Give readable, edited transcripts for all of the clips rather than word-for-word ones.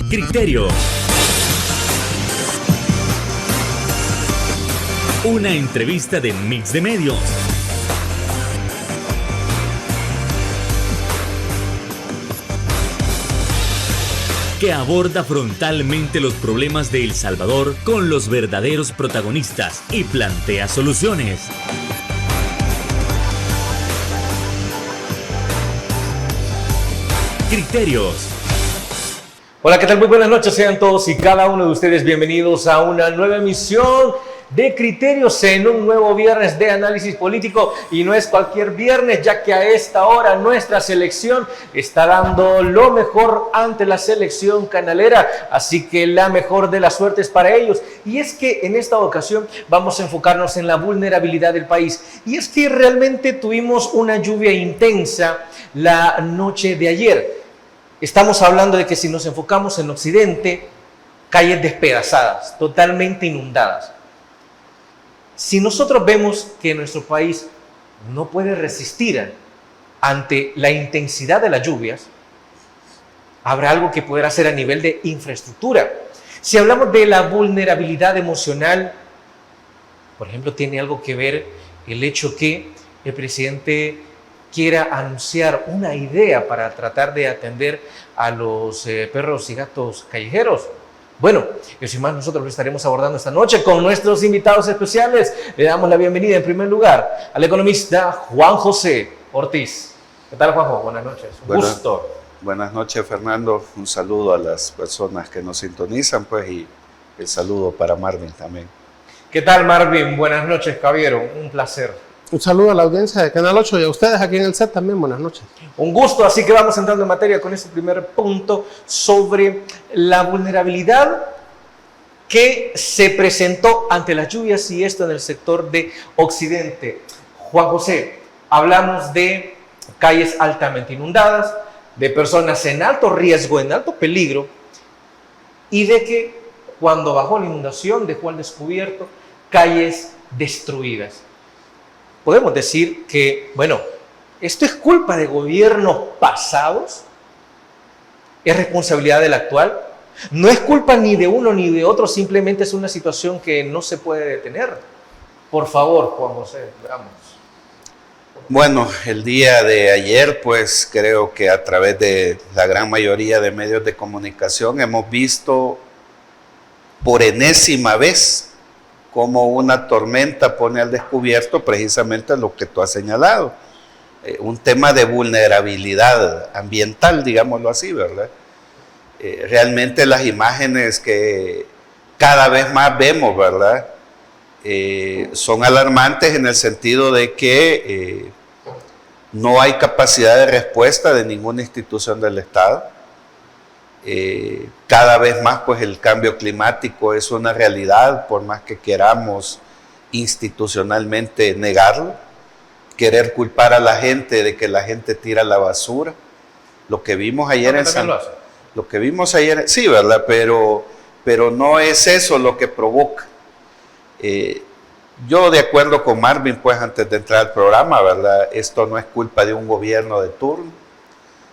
Criterios. Una entrevista de Mix de Medios. Que aborda frontalmente los problemas de El Salvador con los verdaderos protagonistas y plantea soluciones. Criterios. Hola, ¿qué tal? Muy buenas noches, sean todos y cada uno de ustedes bienvenidos a una nueva emisión de Criterios en un nuevo viernes de análisis político, y no es cualquier viernes, ya que a esta hora nuestra selección está dando lo mejor ante la selección canalera, así que la mejor de las suertes para ellos. Y es que en esta ocasión vamos a enfocarnos en la vulnerabilidad del país, y es que realmente tuvimos una lluvia intensa la noche de ayer. Estamos hablando de que si nos enfocamos en Occidente, calles despedazadas, totalmente inundadas. Si nosotros vemos que nuestro país no puede resistir ante la intensidad de las lluvias, habrá algo que poder hacer a nivel de infraestructura. Si hablamos de la vulnerabilidad emocional, por ejemplo, tiene algo que ver el hecho que el presidente quiera anunciar una idea para tratar de atender a los perros y gatos callejeros. Bueno, y sin más, nosotros lo estaremos abordando esta noche con nuestros invitados especiales. Le damos la bienvenida en primer lugar al economista Juan José Ortiz. ¿Qué tal, Juanjo? Buenas noches. Un gusto. Buenas noches, Fernando. Un saludo a las personas que nos sintonizan, pues, y el saludo para Marvin también. ¿Qué tal, Marvin? Buenas noches, caballero. Un placer. Un saludo a la audiencia de Canal 8 y a ustedes aquí en el set también. Buenas noches. Un gusto, así que vamos entrando en materia con este primer punto sobre la vulnerabilidad que se presentó ante las lluvias, y esto en el sector de Occidente. Juan José, hablamos de calles altamente inundadas, de personas en alto riesgo, en alto peligro, y de que cuando bajó la inundación dejó al descubierto calles destruidas. Podemos decir que, bueno, ¿esto es culpa de gobiernos pasados? ¿Es responsabilidad del actual? No es culpa ni de uno ni de otro, simplemente es una situación que no se puede detener. Por favor, Juan José, veamos. Bueno, el día de ayer, pues creo que a través de la gran mayoría de medios de comunicación hemos visto por enésima vez cómo una tormenta pone al descubierto precisamente lo que tú has señalado, un tema de vulnerabilidad ambiental, digámoslo así, ¿verdad? Realmente las imágenes que cada vez más vemos, ¿verdad? Son alarmantes en el sentido de que no hay capacidad de respuesta de ninguna institución del Estado. Cada vez más, pues, el cambio climático es una realidad, por más que queramos institucionalmente negarlo, querer culpar a la gente de que la gente tira la basura. Lo que vimos ayer en lo que vimos ayer, sí, ¿verdad? Pero no es eso lo que provoca. Yo, de acuerdo con Marvin, pues, antes de entrar al programa, ¿verdad? Esto no es culpa de un gobierno de turno.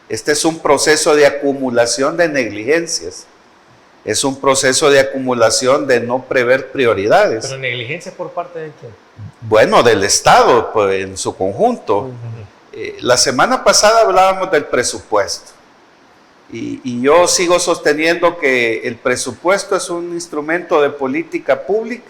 Este es un proceso de acumulación de negligencias. Es un proceso de acumulación de no prever prioridades. ¿Pero negligencia por parte de quién? Bueno, del Estado, pues, en su conjunto. La semana pasada hablábamos del presupuesto. Y yo sigo sosteniendo que el presupuesto es un instrumento de política pública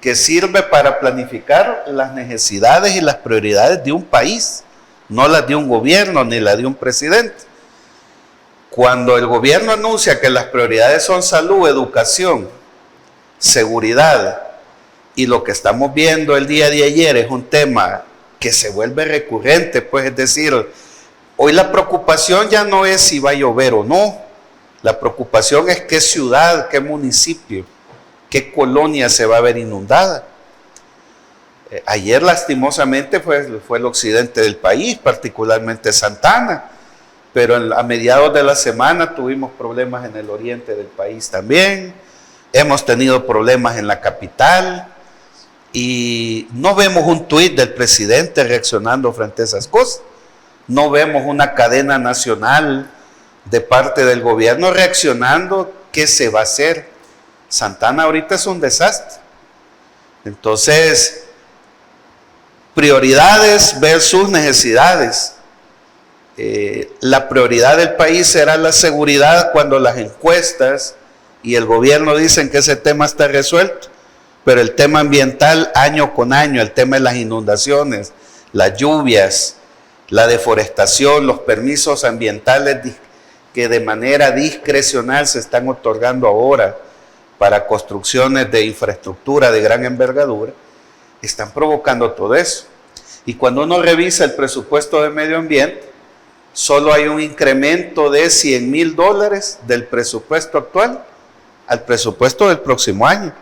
que sirve para planificar las necesidades y las prioridades de un país, no las de un gobierno ni las de un presidente. Cuando el gobierno anuncia que las prioridades son salud, educación, seguridad, y lo que estamos viendo el día de ayer es un tema que se vuelve recurrente, pues, es decir, hoy la preocupación ya no es si va a llover o no, la preocupación es qué ciudad, qué municipio, qué colonia se va a ver inundada. Ayer, lastimosamente, fue el occidente del país, particularmente Santa Ana, pero a mediados de la semana tuvimos problemas en el oriente del país también, hemos tenido problemas en la capital, y no vemos un tuit del presidente reaccionando frente a esas cosas, no vemos una cadena nacional de parte del gobierno reaccionando. ¿Qué se va a hacer? Santana ahorita es un desastre. Entonces, prioridades versus necesidades. La prioridad del país será la seguridad cuando las encuestas y el gobierno dicen que ese tema está resuelto, pero el tema ambiental año con año, el tema de las inundaciones, las lluvias, la deforestación, los permisos ambientales que de manera discrecional se están otorgando ahora para construcciones de infraestructura de gran envergadura, están provocando todo eso. Y cuando uno revisa el presupuesto de medio ambiente, solo hay un incremento de $100,000 del presupuesto actual al presupuesto del próximo año.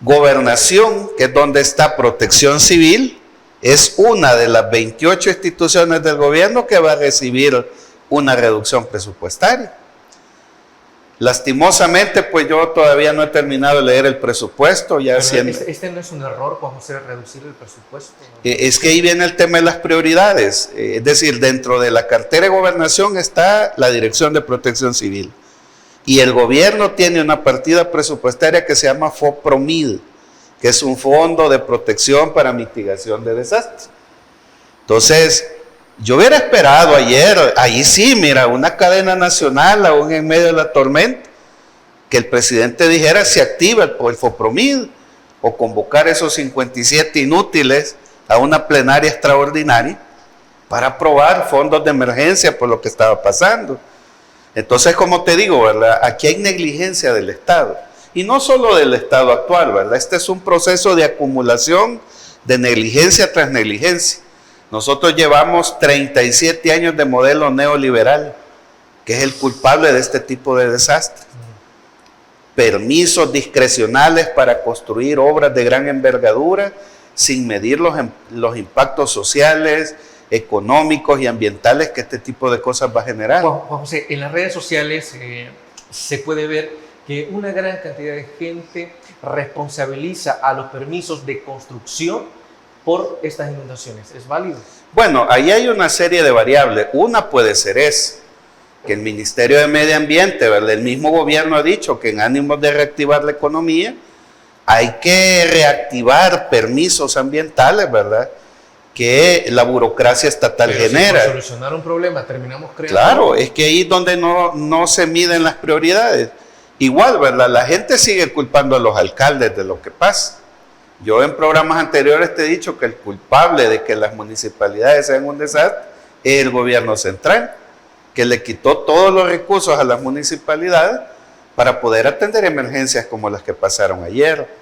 Gobernación, que es donde está Protección Civil, es una de las 28 instituciones del gobierno que va a recibir una reducción presupuestaria. Lastimosamente, pues yo todavía no he terminado de leer el presupuesto. Ya este no es un error, Juan José, reducir el presupuesto, ¿no? Es que ahí viene el tema de las prioridades. Es decir, dentro de la cartera de gobernación está la Dirección de Protección Civil. Y el gobierno tiene una partida presupuestaria que se llama FOPROMID, que es un fondo de protección para mitigación de desastres. Entonces, yo hubiera esperado ayer, ahí sí, mira, una cadena nacional aún en medio de la tormenta, que el presidente dijera si activa el FOPROMID o convocar esos 57 inútiles a una plenaria extraordinaria para aprobar fondos de emergencia por lo que estaba pasando. Entonces, como te digo, ¿verdad? Aquí hay negligencia del Estado. Y no solo del Estado actual, ¿verdad? Este es un proceso de acumulación de negligencia tras negligencia. Nosotros llevamos 37 años de modelo neoliberal, que es el culpable de este tipo de desastres. Permisos discrecionales para construir obras de gran envergadura sin medir los impactos sociales, económicos y ambientales que este tipo de cosas va a generar. Juan José, en las redes sociales se puede ver que una gran cantidad de gente responsabiliza a los permisos de construcción por estas inundaciones. ¿Es válido? Bueno, ahí hay una serie de variables. Una puede ser que el Ministerio de Medio Ambiente, ¿verdad? El mismo gobierno ha dicho que en ánimos de reactivar la economía hay que reactivar permisos ambientales, ¿verdad?, que la burocracia estatal genera. Si para solucionar un problema terminamos creando... Claro, es que ahí es donde no se miden las prioridades. Igual, ¿verdad? La gente sigue culpando a los alcaldes de lo que pasa. Yo en programas anteriores te he dicho que el culpable de que las municipalidades sean un desastre es el gobierno central, que le quitó todos los recursos a las municipalidades para poder atender emergencias como las que pasaron ayer.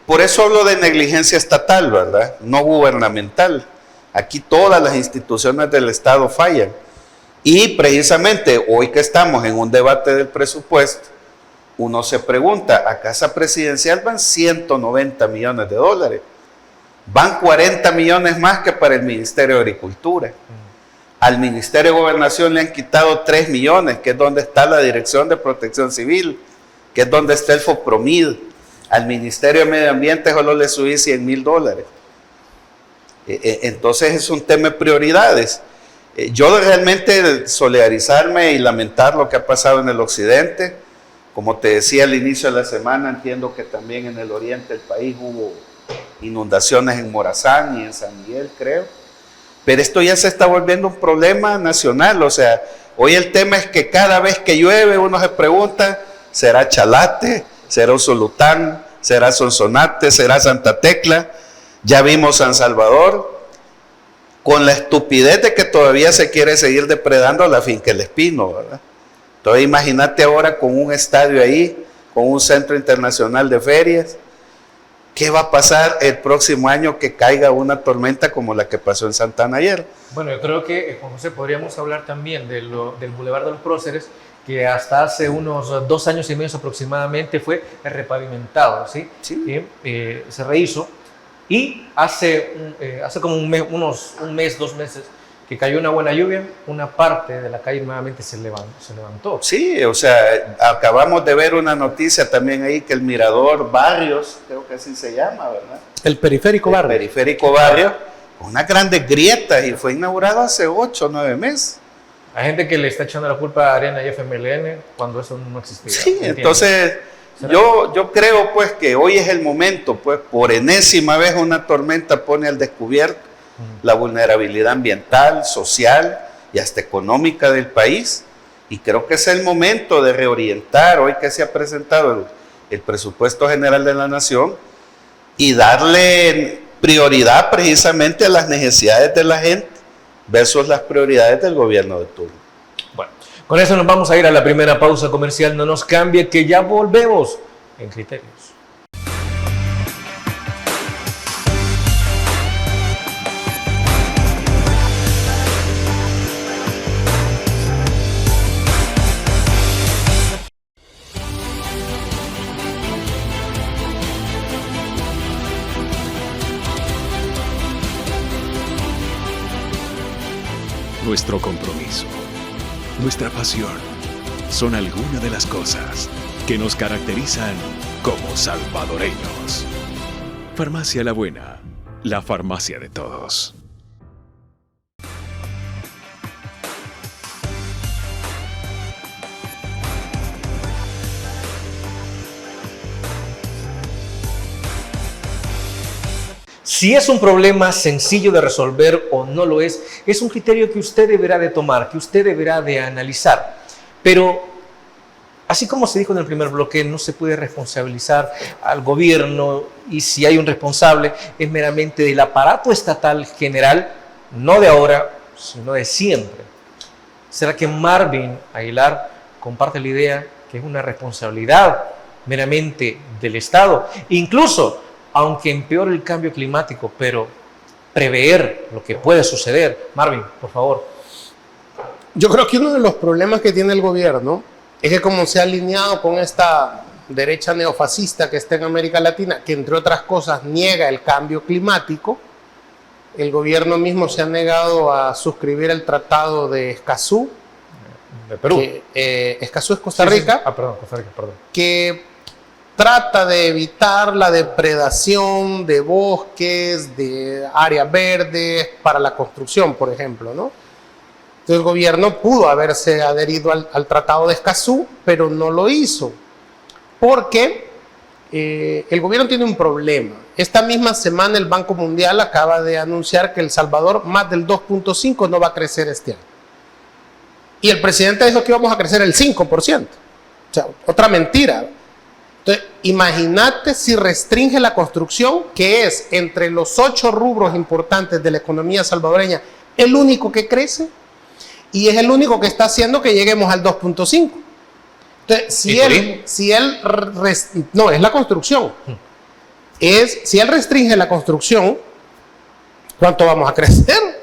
Por eso hablo de negligencia estatal, ¿verdad? No gubernamental. Aquí todas las instituciones del Estado fallan. Y precisamente hoy que estamos en un debate del presupuesto, uno se pregunta, a Casa Presidencial van $190 millones. Van 40 millones más que para el Ministerio de Agricultura. Al Ministerio de Gobernación le han quitado 3 millones, que es donde está la Dirección de Protección Civil, que es donde está el FOPROMID. Al Ministerio de Medio Ambiente solo le subí $100,000. Entonces es un tema de prioridades. Yo realmente solidarizarme y lamentar lo que ha pasado en el occidente. Como te decía al inicio de la semana, entiendo que también en el oriente del país hubo inundaciones en Morazán y en San Miguel, creo. Pero esto ya se está volviendo un problema nacional. O sea, hoy el tema es que cada vez que llueve uno se pregunta, ¿será Chalate? ¿Será Usulután? ¿Será Sonsonate? ¿Será Santa Tecla? Ya vimos San Salvador, con la estupidez de que todavía se quiere seguir depredando la finca El Espino, ¿verdad? Entonces imagínate ahora con un estadio ahí, con un centro internacional de ferias. ¿Qué va a pasar el próximo año que caiga una tormenta como la que pasó en Santana ayer? Bueno, yo creo que, Juan José, podríamos hablar también del Boulevard de los Próceres, que hasta hace unos 2 años y medio aproximadamente fue repavimentado, ¿sí? Sí. Se rehizo, y hace como un mes, 2 meses, que cayó una buena lluvia, una parte de la calle nuevamente se levantó. Sí, o sea, acabamos de ver una noticia también ahí que el Mirador Barrios, creo que así se llama, ¿verdad? El Periférico Barrio. El Periférico Barrio, con unas grandes grietas, y fue inaugurado hace 8 o 9 meses. Hay gente que le está echando la culpa a Arena y FMLN cuando eso no existía. Sí, ¿entiendes? entonces yo creo pues que hoy es el momento, pues por enésima vez una tormenta pone al descubierto la vulnerabilidad ambiental, social y hasta económica del país, y creo que es el momento de reorientar, hoy que se ha presentado el presupuesto general de la nación, y darle prioridad precisamente a las necesidades de la gente versus las prioridades del gobierno de turno. Bueno, con eso nos vamos a ir a la primera pausa comercial. No nos cambie, que ya volvemos en Criterios. Nuestro compromiso, nuestra pasión, son algunas de las cosas que nos caracterizan como salvadoreños. Farmacia La Buena, la farmacia de todos. Si es un problema sencillo de resolver o no lo es un criterio que usted deberá de tomar, que usted deberá de analizar. Pero, así como se dijo en el primer bloque, no se puede responsabilizar al gobierno, y si hay un responsable es meramente del aparato estatal general, no de ahora, sino de siempre. ¿Será que Marvin Aguilar comparte la idea que es una responsabilidad meramente del Estado? Incluso, aunque empeore el cambio climático, pero prever lo que puede suceder. Marvin, por favor. Yo creo que uno de los problemas que tiene el gobierno es que, como se ha alineado con esta derecha neofascista que está en América Latina, que entre otras cosas niega el cambio climático, el gobierno mismo se ha negado a suscribir el Tratado de Escazú. De Perú. Escazú es Costa Rica. Sí. Ah, perdón, Costa Rica, perdón. Que trata de evitar la depredación de bosques, de áreas verdes para la construcción, por ejemplo, ¿no? Entonces el gobierno pudo haberse adherido al Tratado de Escazú, pero no lo hizo, porque el gobierno tiene un problema. Esta misma semana el Banco Mundial acaba de anunciar que El Salvador más del 2.5% no va a crecer este año. Y el presidente dijo que íbamos a crecer el 5%. O sea, otra mentira. Entonces, imagínate si restringe la construcción, que es entre los 8 rubros importantes de la economía salvadoreña, el único que crece, y es el único que está haciendo que lleguemos al 2.5. Entonces, no, es la construcción. Si él restringe la construcción, ¿cuánto vamos a crecer?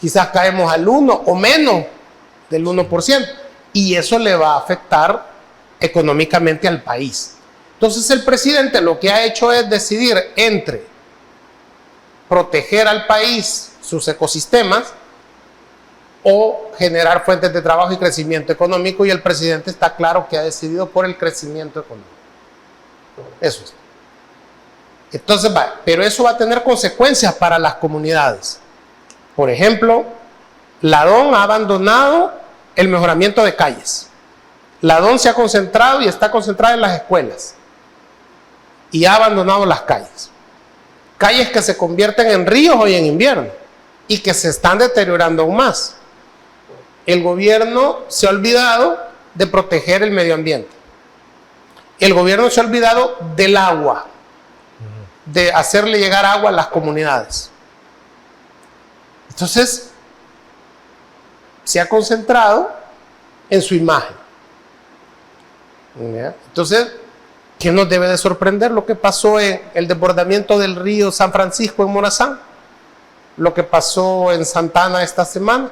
Quizás caemos al 1 o menos del 1%, y eso le va a afectar económicamente al país. Entonces el presidente lo que ha hecho es decidir entre proteger al país, sus ecosistemas, o generar fuentes de trabajo y crecimiento económico, y el presidente está claro que ha decidido por el crecimiento económico. Eso es. Entonces, pero eso va a tener consecuencias para las comunidades. Por ejemplo, la DON ha abandonado el mejoramiento de calles. La DON se ha concentrado y está concentrada en las escuelas, y ha abandonado las calles. Calles que se convierten en ríos hoy en invierno y que se están deteriorando aún más. El gobierno se ha olvidado de proteger el medio ambiente. El gobierno se ha olvidado del agua, de hacerle llegar agua a las comunidades. Entonces, se ha concentrado en su imagen. ¿Ya? Entonces, ¿qué nos debe de sorprender? Lo que pasó en el desbordamiento del río San Francisco en Morazán, lo que pasó en Santana esta semana,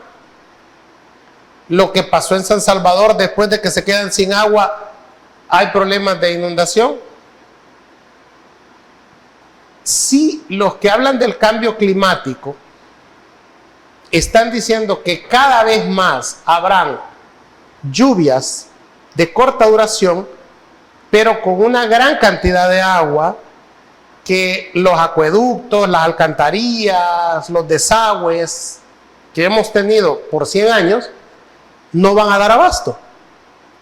lo que pasó en San Salvador después de que se quedan sin agua, hay problemas de inundación. Si los que hablan del cambio climático están diciendo que cada vez más habrán lluvias de corta duración, pero con una gran cantidad de agua, que los acueductos, las alcantarillas, los desagües que hemos tenido por 100 años, no van a dar abasto.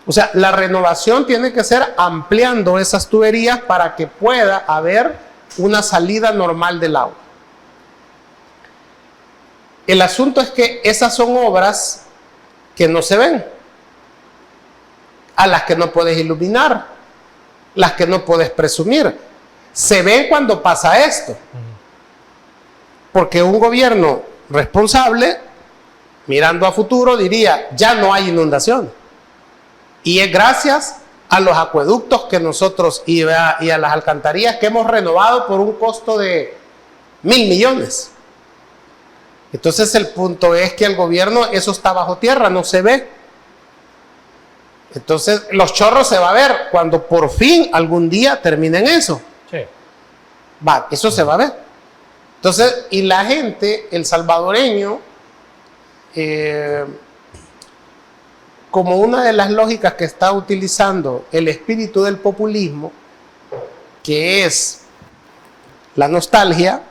O sea, la renovación tiene que ser ampliando esas tuberías para que pueda haber una salida normal del agua. El asunto es que esas son obras que no se ven, a las que no puedes iluminar, las que no puedes presumir. Se ven cuando pasa esto. Porque un gobierno responsable, mirando a futuro, diría, ya no hay inundación. Y es gracias a los acueductos que nosotros y a las alcantarillas que hemos renovado por un costo de 1.000 millones. Entonces el punto es que el gobierno, eso está bajo tierra, no se ve. Entonces los chorros se va a ver cuando por fin algún día terminen eso. Sí. Va, eso se va a ver. Entonces, y la gente, el salvadoreño, como una de las lógicas que está utilizando el espíritu del populismo, que es la nostalgia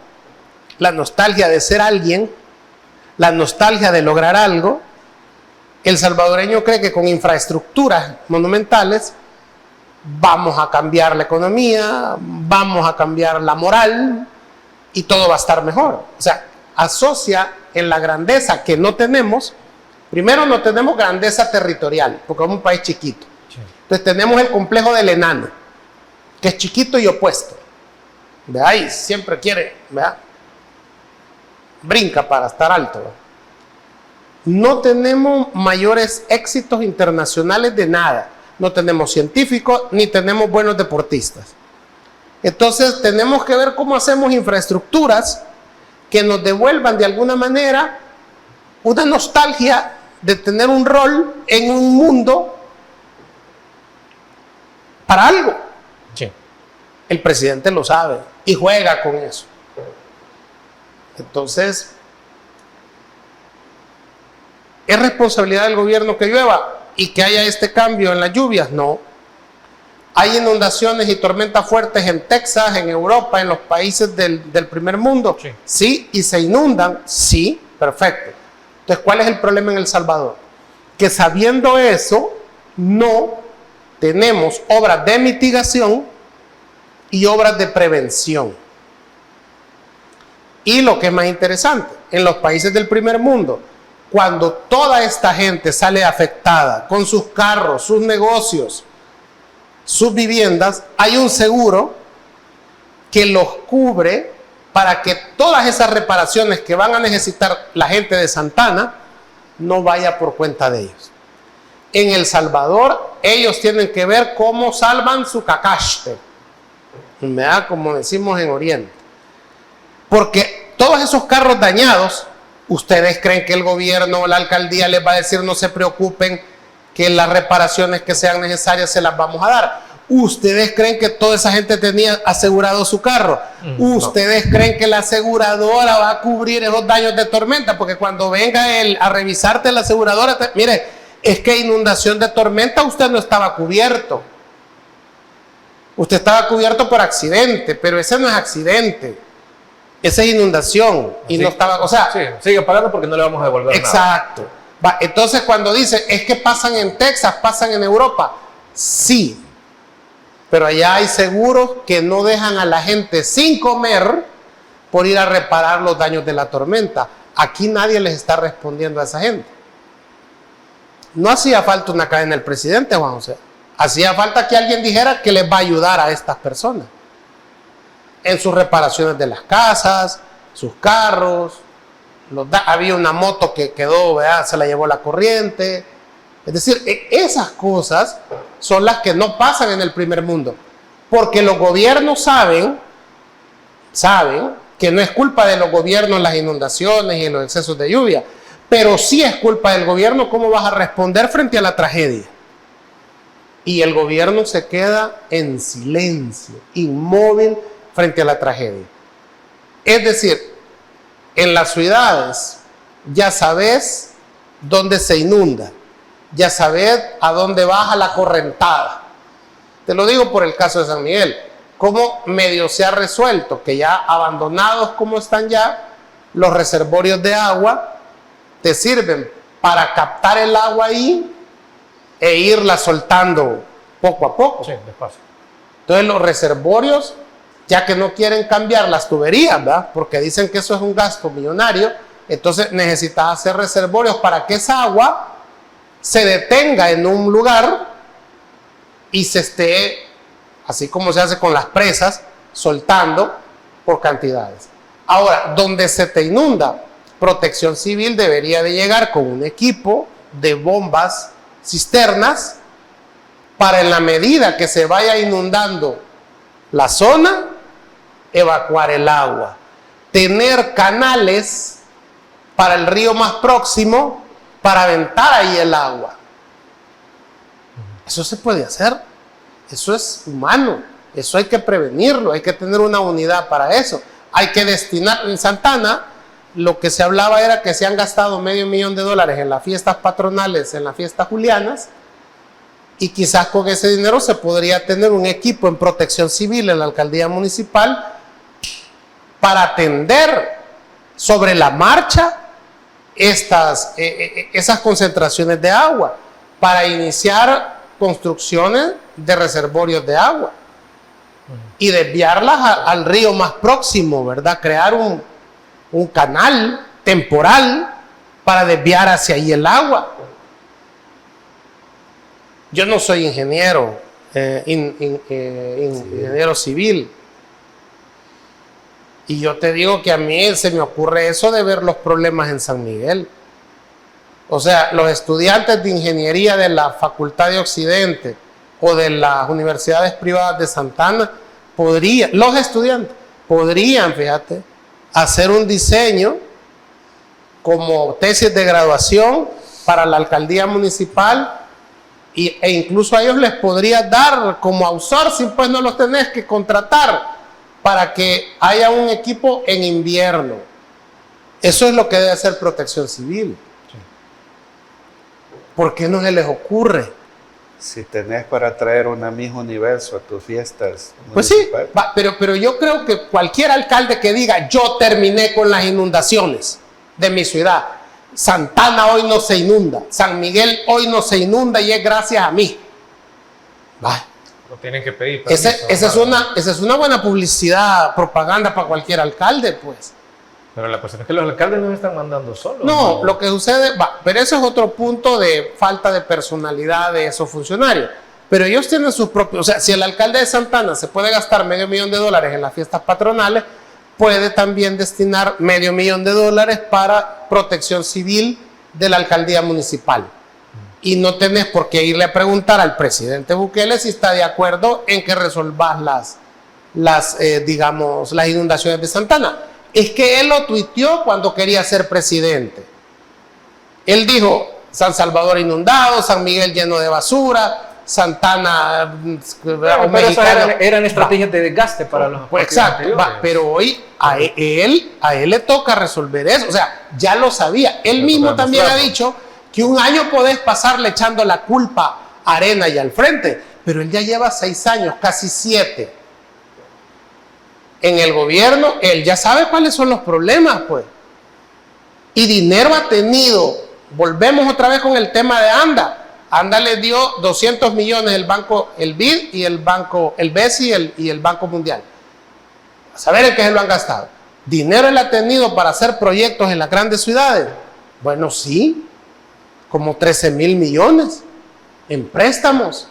de ser alguien, la nostalgia de lograr algo, el salvadoreño cree que con infraestructuras monumentales vamos a cambiar la economía, vamos a cambiar la moral y todo va a estar mejor. O sea, asocia en la grandeza que no tenemos. Primero, no tenemos grandeza territorial, porque somos un país chiquito. Sí. Entonces tenemos el complejo del enano, que es chiquito y opuesto. ¿Verdad? Y siempre quiere, ¿verdad? Brinca para estar alto, ¿verdad? No tenemos mayores éxitos internacionales de nada. No tenemos científicos, ni tenemos buenos deportistas. Entonces tenemos que ver cómo hacemos infraestructuras que nos devuelvan de alguna manera una nostalgia de tener un rol en un mundo para algo. Sí. El presidente lo sabe y juega con eso. Entonces, ¿es responsabilidad del gobierno que llueva y que haya este cambio en las lluvias? No. ¿Hay inundaciones y tormentas fuertes en Texas, en Europa, en los países del primer mundo? Sí. Sí, y se inundan. Sí, perfecto. Entonces, ¿cuál es el problema en El Salvador? Que sabiendo eso, no tenemos obras de mitigación y obras de prevención. Y lo que es más interesante, en los países del primer mundo, cuando toda esta gente sale afectada con sus carros, sus negocios, sus viviendas, hay un seguro que los cubre para que todas esas reparaciones que van a necesitar la gente de Santana no vaya por cuenta de ellos. En El Salvador, ellos tienen que ver cómo salvan su cacaste, ¿verdad? Como decimos en Oriente. Porque todos esos carros dañados, ¿ustedes creen que el gobierno o la alcaldía les va a decir no se preocupen, que las reparaciones que sean necesarias se las vamos a dar? ¿Ustedes creen que toda esa gente tenía asegurado su carro? ¿Ustedes creen que la aseguradora va a cubrir esos daños de tormenta? Porque cuando venga él a revisarte la aseguradora, mire, es que inundación de tormenta usted no estaba cubierto. Usted estaba cubierto por accidente, pero ese no es accidente. Esa es inundación. Y sí, no estaba, o sea... Sí, sigue pagando porque no le vamos a devolver nada. Exacto. Va, entonces cuando dice, es que pasan en Texas, pasan en Europa. Sí. Pero allá hay seguros que no dejan a la gente sin comer por ir a reparar los daños de la tormenta. Aquí nadie les está respondiendo a esa gente. No hacía falta una cadena del presidente, Juan José. Hacía falta que alguien dijera que les va a ayudar a estas personas en sus reparaciones de las casas, sus carros. Había una moto que quedó, ¿verdad? Se la llevó la corriente. Es decir, esas cosas son las que no pasan en el primer mundo. Porque los gobiernos saben que no es culpa de los gobiernos las inundaciones y los excesos de lluvia. Pero sí es culpa del gobierno cómo vas a responder frente a la tragedia. Y el gobierno se queda en silencio, inmóvil frente a la tragedia. Es decir, en las ciudades ya sabes dónde se inunda, ya sabes a dónde baja la correntada. Te lo digo por el caso de San Miguel, cómo medio se ha resuelto, que ya abandonados como están ya, los reservorios de agua te sirven para captar el agua ahí e irla soltando poco a poco. Sí, despacio. Entonces los reservorios, ya que no quieren cambiar las tuberías, ¿verdad? Porque dicen que eso es un gasto millonario, entonces necesitas hacer reservorios para que esa agua se detenga en un lugar y se esté, así como se hace con las presas, soltando por cantidades. Ahora, donde se te inunda, Protección Civil debería de llegar con un equipo de bombas, cisternas, para en la medida que se vaya inundando la zona, evacuar el agua. Tener canales para el río más próximo para aventar ahí el agua. Eso se puede hacer. Eso es humano. Eso hay que prevenirlo. Hay que tener una unidad para eso. Hay que destinar. En Santana, lo que se hablaba era que se han gastado $500,000 en las fiestas patronales, en las fiestas julianas, y quizás con ese dinero se podría tener un equipo en Protección Civil en la alcaldía municipal para atender sobre la marcha esas concentraciones de agua, para iniciar construcciones de reservorios de agua y desviarlas al río más próximo, ¿verdad? Crear un canal temporal para desviar hacia ahí el agua. Yo no soy ingeniero, ingeniero civil, y yo te digo que a mí se me ocurre eso de ver los problemas en San Miguel. O sea, los estudiantes de ingeniería de la Facultad de Occidente o de las universidades privadas de Santana los estudiantes podrían, fíjate, hacer un diseño como tesis de graduación para la alcaldía municipal, e incluso a ellos les podría dar como outsourcing, pues no los tenés que contratar, para que haya un equipo en invierno. Eso es lo que debe hacer Protección Civil. Sí. ¿Por qué no se les ocurre? Si tenés para traer una Miss Universo a tus fiestas Pues sí, municipales. pero yo creo que cualquier alcalde que diga yo terminé con las inundaciones de mi ciudad, Santana hoy no se inunda, San Miguel hoy no se inunda y es gracias a mí. Va. Lo tienen que pedir. Esa es una buena publicidad, propaganda para cualquier alcalde, pues. Pero la cuestión es que los alcaldes no están mandando solos. No, lo que sucede, pero eso es otro punto de falta de personalidad de esos funcionarios. Pero ellos tienen sus propios, o sea, si el alcalde de Santana se puede gastar $500,000 en las fiestas patronales, puede también destinar $500,000 para Protección Civil de la alcaldía municipal. Y no tenés por qué irle a preguntar al presidente Bukele si está de acuerdo en que resolvas las inundaciones de Santana. Es que él lo tuiteó cuando quería ser presidente. Él dijo, San Salvador inundado, San Miguel lleno de basura, Santana... Pero esas eran estrategias de desgaste para los... Pues exacto, pero hoy a él le toca resolver eso. O sea, ya lo sabía. Él mismo también ha dicho que un año podés pasarle echando la culpa a Arena y al frente, pero él ya lleva 6 años, casi 7 en el gobierno. Él ya sabe cuáles son los problemas, pues, y dinero ha tenido. Volvemos otra vez con el tema de Anda le dio 200 millones el banco, el BID y el banco, el BESI y el Banco Mundial, a saber en qué se lo han gastado. Dinero él ha tenido para hacer proyectos en las grandes ciudades. Bueno, sí, como 13,000 millones en préstamos.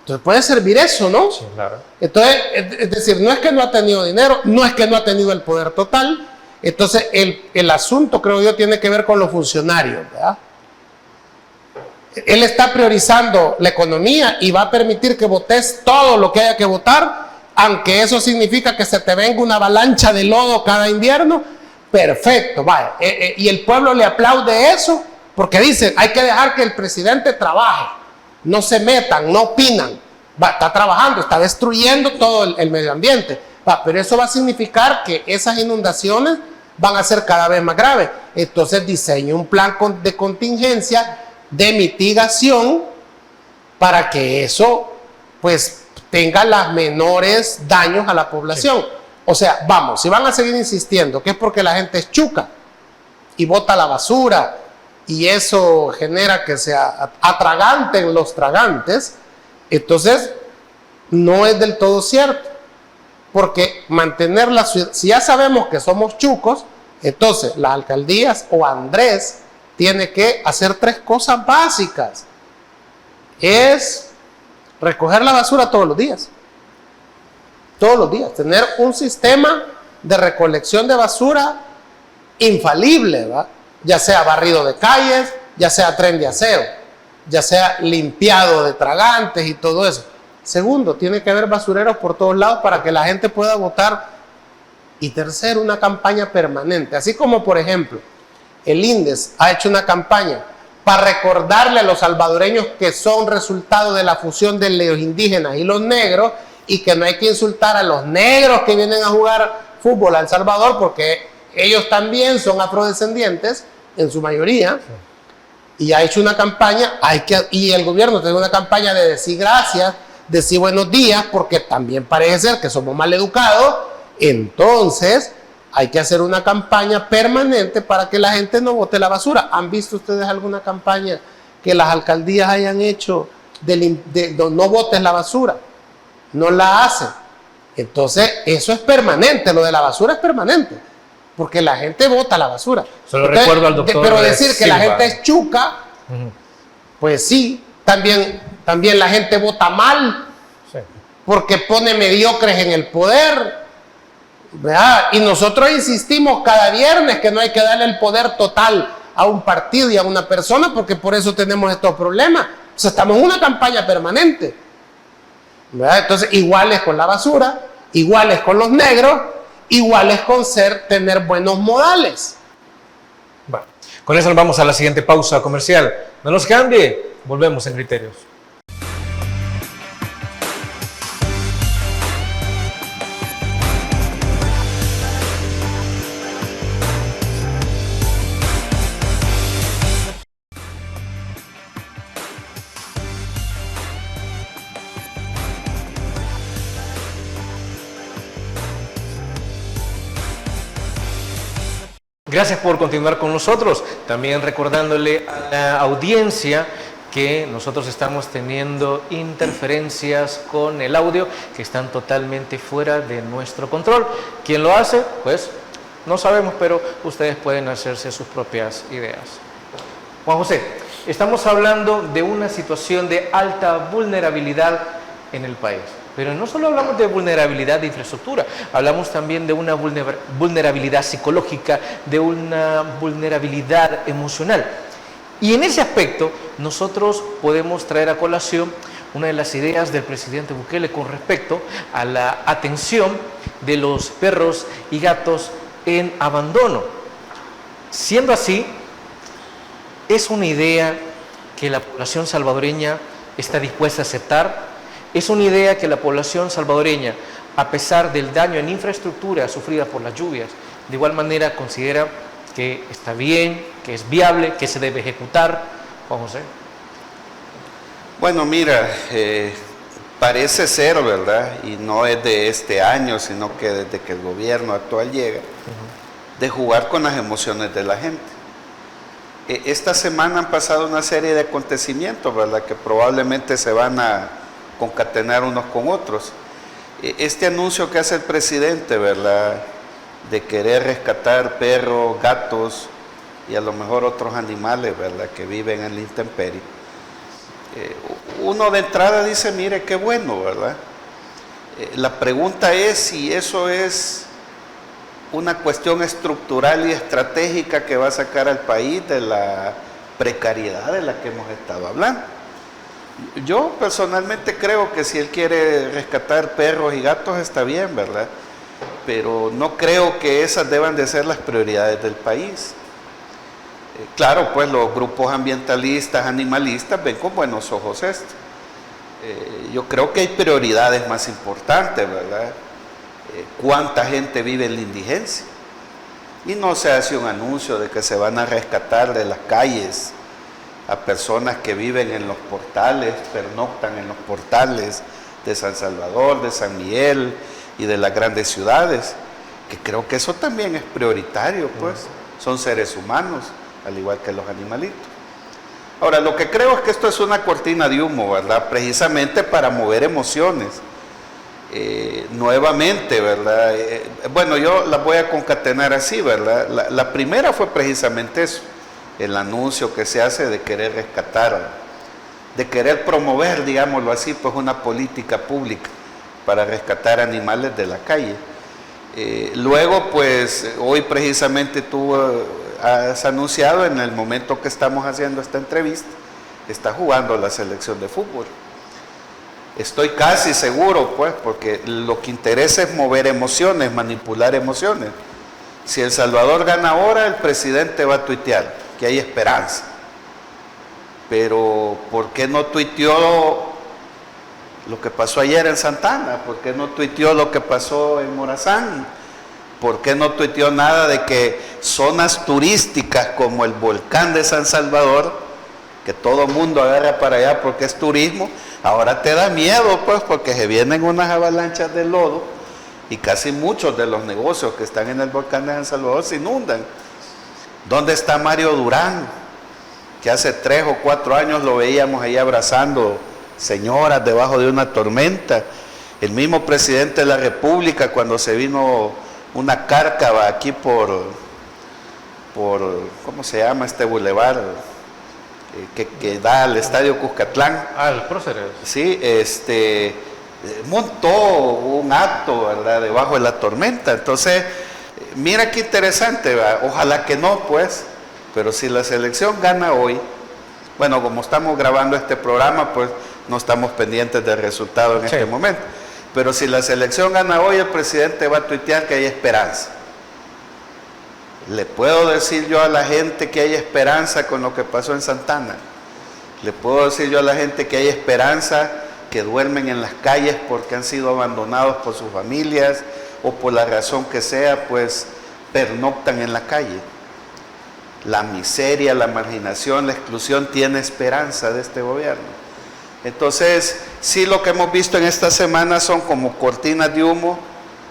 Entonces puede servir eso, ¿no? Sí, claro. Entonces, es decir, no es que no ha tenido dinero, no es que no ha tenido el poder total. Entonces, el asunto, creo yo, tiene que ver con los funcionarios, ¿verdad? Él está priorizando la economía y va a permitir que votes todo lo que haya que votar, aunque eso significa que se te venga una avalancha de lodo cada invierno. Perfecto, vaya. Y el pueblo le aplaude eso, porque dicen, hay que dejar que el presidente trabaje, no se metan, no opinan. Está trabajando, está destruyendo todo el medio ambiente. Pero eso va a significar que esas inundaciones van a ser cada vez más graves. Entonces diseñe un plan de contingencia, de mitigación, para que eso pues tenga los menores daños a la población. Sí. O sea, vamos, si van a seguir insistiendo que es porque la gente es chuca y bota la basura y eso genera que se atraganten los tragantes, entonces no es del todo cierto. Porque mantener la ciudad, si ya sabemos que somos chucos, entonces las alcaldías o Andrés tiene que hacer 3 cosas básicas. Es recoger la basura todos los días. Todos los días. Tener un sistema de recolección de basura infalible, ¿va? Ya sea barrido de calles, ya sea tren de aseo, ya sea limpiado de tragantes y todo eso. Segundo, tiene que haber basureros por todos lados para que la gente pueda votar. Y tercero, una campaña permanente. Así como, por ejemplo, el INDES ha hecho una campaña para recordarle a los salvadoreños que son resultado de la fusión de los indígenas y los negros, y que no hay que insultar a los negros que vienen a jugar fútbol a El Salvador, porque ellos también son afrodescendientes, en su mayoría. Y ha hecho una campaña, y el gobierno tiene una campaña de decir gracias, decir buenos días, porque también parece ser que somos mal educados. Entonces hay que hacer una campaña permanente para que la gente no bote la basura. ¿Han visto ustedes alguna campaña que las alcaldías hayan hecho de no botes la basura? No la hacen. Entonces eso es permanente, lo de la basura es permanente, porque la gente bota la basura. Solo Entonces, recuerdo al doctor pero decir que Silva. la gente es chuca, pues sí, también la gente vota mal, Sí. porque pone mediocres en el poder, ¿verdad? Y nosotros insistimos cada viernes que no hay que darle el poder total a un partido y a una persona, porque por eso tenemos estos problemas. O sea, estamos en una campaña permanente, ¿verdad? Entonces, iguales con la basura, iguales con los negros, iguales con tener buenos modales. Bueno, con eso nos vamos a la siguiente pausa comercial. No nos cambie, volvemos en Criterios. Gracias por continuar con nosotros. También recordándole a la audiencia que nosotros estamos teniendo interferencias con el audio que están totalmente fuera de nuestro control. ¿Quién lo hace? Pues no sabemos, pero ustedes pueden hacerse sus propias ideas. Juan José, estamos hablando de una situación de alta vulnerabilidad en el país. Pero no solo hablamos de vulnerabilidad de infraestructura, hablamos también de una vulnerabilidad psicológica, de una vulnerabilidad emocional. Y en ese aspecto nosotros podemos traer a colación una de las ideas del presidente Bukele con respecto a la atención de los perros y gatos en abandono. Siendo así, es una idea que la población salvadoreña está dispuesta a aceptar. Es una idea que la población salvadoreña, a pesar del daño en infraestructura sufrida por las lluvias, de igual manera considera que está bien, que es viable, que se debe ejecutar. Juan José. Bueno, mira, parece ser, ¿verdad? Y no es de este año, sino que desde que el gobierno actual llega, de jugar con las emociones de la gente. Esta semana han pasado una serie de acontecimientos, ¿verdad? Que probablemente se van a concatenar unos con otros. Este anuncio que hace el presidente, ¿verdad?, de querer rescatar perros, gatos y a lo mejor otros animales, ¿verdad?, que viven en la intemperie. Uno de entrada dice, mire, qué bueno, ¿verdad? La pregunta es si eso es una cuestión estructural y estratégica que va a sacar al país de la precariedad de la que hemos estado hablando. Yo personalmente creo que si él quiere rescatar perros y gatos está bien, ¿verdad? Pero no creo que esas deban de ser las prioridades del país. Claro, pues los grupos ambientalistas, animalistas ven con buenos ojos esto. Yo creo que hay prioridades más importantes, ¿verdad? ¿Cuánta gente vive en la indigencia? Y no se hace un anuncio de que se van a rescatar de las calles a personas que viven en los portales, pernoctan en los portales de San Salvador, de San Miguel y de las grandes ciudades, que creo que eso también es prioritario, pues, son seres humanos, al igual que los animalitos. Ahora, lo que creo es que esto es una cortina de humo, ¿verdad? Precisamente para mover emociones. Nuevamente, ¿verdad? Bueno, yo las voy a concatenar así, ¿verdad? La primera fue precisamente eso, el anuncio que se hace de querer rescatar, de querer promover, digámoslo así, pues una política pública para rescatar animales de la calle. Luego, pues, hoy precisamente tú has anunciado, en el momento que estamos haciendo esta entrevista, está jugando la selección de fútbol. Estoy casi seguro, pues, porque lo que interesa es mover emociones, manipular emociones. Si El Salvador gana ahora, el presidente va a tuitear que hay esperanza. Pero, ¿por qué no tuiteó lo que pasó ayer en Santana? ¿Por qué no tuiteó lo que pasó en Morazán? ¿Por qué no tuiteó nada de que zonas turísticas como el volcán de San Salvador, que todo el mundo agarra para allá porque es turismo, ahora te da miedo, pues, porque se vienen unas avalanchas de lodo y casi muchos de los negocios que están en el volcán de San Salvador se inundan? ¿Dónde está Mario Durán? Que hace 3 o 4 años lo veíamos ahí abrazando señoras debajo de una tormenta. El mismo presidente de la República, cuando se vino una cárcava aquí por ¿cómo se llama este bulevar? Que da al estadio Cuscatlán. El próceres. Sí, montó un acto, ¿verdad?, debajo de la tormenta. Entonces, mira qué interesante, ¿verdad? Ojalá que no, pues, pero si la selección gana hoy, bueno, como estamos grabando este programa, pues no estamos pendientes del resultado en este momento, pero si la selección gana hoy, el presidente va a tuitear que hay esperanza. ¿Le puedo decir yo a la gente que hay esperanza con lo que pasó en Santana? ¿Le puedo decir yo a la gente que hay esperanza, que duermen en las calles porque han sido abandonados por sus familias o por la razón que sea, pues pernoctan en la calle? La miseria, la marginación, la exclusión tiene esperanza de este gobierno. Entonces, sí, lo que hemos visto en esta semana son como cortinas de humo,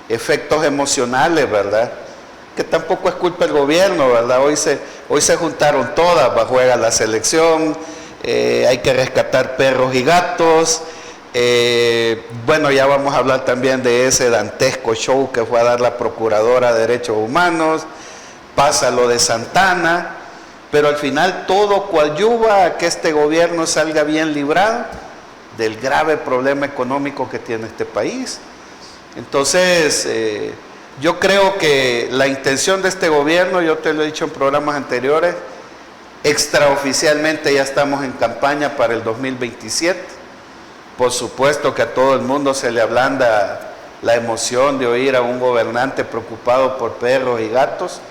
efectos emocionales, ¿verdad?, que tampoco es culpa del gobierno, ¿verdad? Hoy se juntaron todas, juega la selección, hay que rescatar perros y gatos, bueno, ya vamos a hablar también de ese dantesco show que fue a dar la Procuradora de Derechos Humanos, pasa lo de Santana, pero al final todo coadyuva a que este gobierno salga bien librado del grave problema económico que tiene este país. Entonces, yo creo que la intención de este gobierno, yo te lo he dicho en programas anteriores, extraoficialmente ya estamos en campaña para el 2027. Por supuesto que a todo el mundo se le ablanda la emoción de oír a un gobernante preocupado por perros y gatos,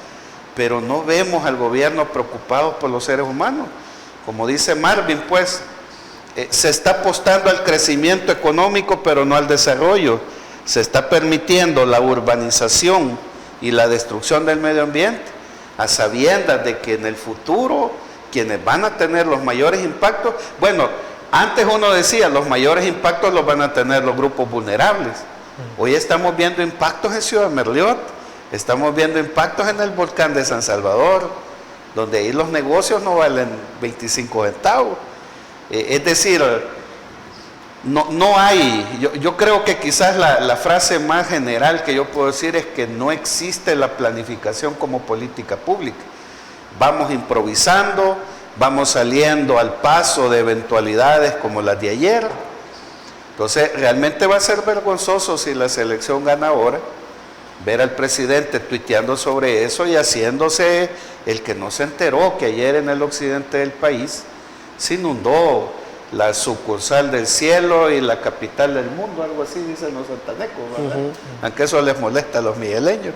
pero no vemos al gobierno preocupado por los seres humanos. Como dice Marvin, pues, se está apostando al crecimiento económico, pero no al desarrollo. Se está permitiendo la urbanización y la destrucción del medio ambiente, a sabiendas de que en el futuro quienes van a tener los mayores impactos, bueno, antes uno decía, los mayores impactos los van a tener los grupos vulnerables. Hoy estamos viendo impactos en Ciudad Merliot, estamos viendo impactos en el volcán de San Salvador, donde ahí los negocios no valen 25 centavos. Es decir, no hay, yo creo que quizás la frase más general que yo puedo decir es que no existe la planificación como política pública. Vamos improvisando, vamos saliendo al paso de eventualidades como las de ayer. Entonces, realmente va a ser vergonzoso si la selección gana ahora, ver al presidente tuiteando sobre eso y haciéndose el que no se enteró que ayer en el occidente del país se inundó la sucursal del cielo y la capital del mundo, algo así dicen los santanecos, ¿verdad? Aunque eso les molesta a los migueleños.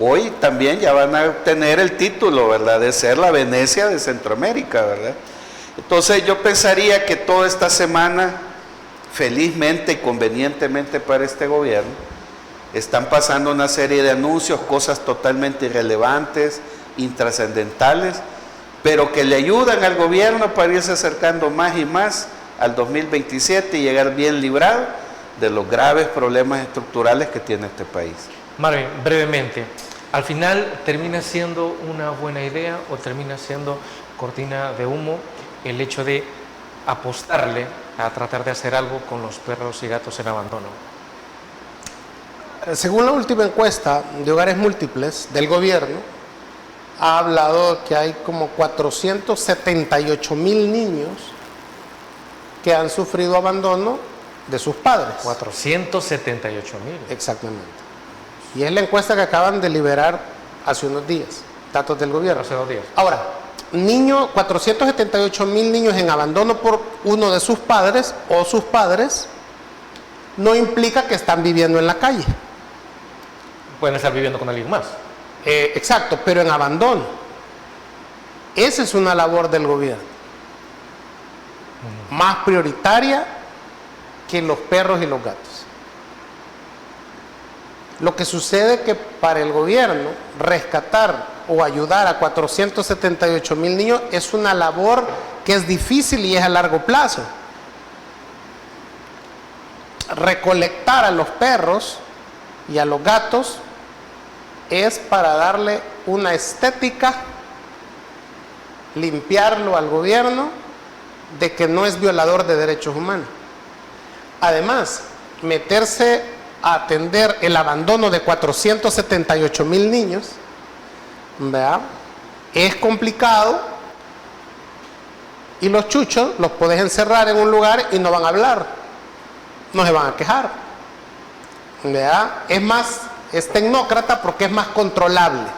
Hoy también ya van a obtener el título, ¿verdad?, de ser la Venecia de Centroamérica, ¿verdad? Entonces yo pensaría que toda esta semana, felizmente y convenientemente para este gobierno, están pasando una serie de anuncios, cosas totalmente irrelevantes, intrascendentales, pero que le ayudan al gobierno para irse acercando más y más al 2027 y llegar bien librado de los graves problemas estructurales que tiene este país. Marvin, brevemente, Al final termina siendo una buena idea o termina siendo cortina de humo el hecho de apostarle a tratar de hacer algo con los perros y gatos en abandono. Según la última encuesta de hogares múltiples del gobierno, ha hablado que hay como 478,000 niños que han sufrido abandono de sus padres. 478,000. Exactamente. Y es la encuesta que acaban de liberar hace unos días, datos del gobierno. Hace 2 días. Ahora, 478,000 niños en abandono por uno de sus padres o sus padres no implica que están viviendo en la calle. Pueden estar viviendo con alguien más. Exacto, pero en abandono. Esa es una labor del gobierno. Más prioritaria que los perros y los gatos. Lo que sucede es que para el gobierno rescatar o ayudar a 478,000 niños es una labor que es difícil y es a largo plazo. Recolectar a los perros y a los gatos es para darle una estética, limpiarlo al gobierno de que no es violador de derechos humanos. Además, meterse a atender el abandono de 478,000 niños, ¿verdad?, es complicado, y los chuchos los puedes encerrar en un lugar y no van a hablar, no se van a quejar, ¿verdad? Es más, es tecnócrata porque es más controlable,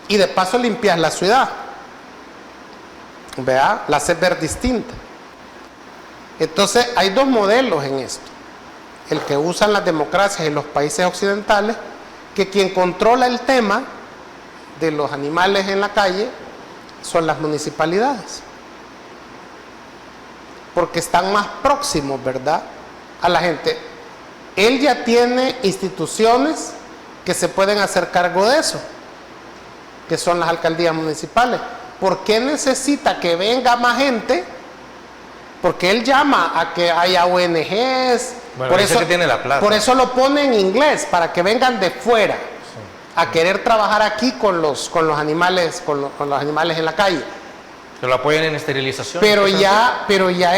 y de paso limpias la ciudad, ¿verdad?, la haces ver distinta. Entonces hay dos modelos en esto: el que usan las democracias en los países occidentales, que quien controla el tema de los animales en la calle son las municipalidades, porque están más próximos, ¿verdad?, a la gente. Él ya tiene instituciones que se pueden hacer cargo de eso, que son las alcaldías municipales. ¿Por qué necesita que venga más gente? Porque él llama a que haya ONGs. Bueno, por eso que tiene la plata. Por eso lo pone en inglés, para que vengan de fuera, sí, a querer trabajar aquí con los animales, con los animales en la calle. Que lo apoyen en esterilización. Pero ya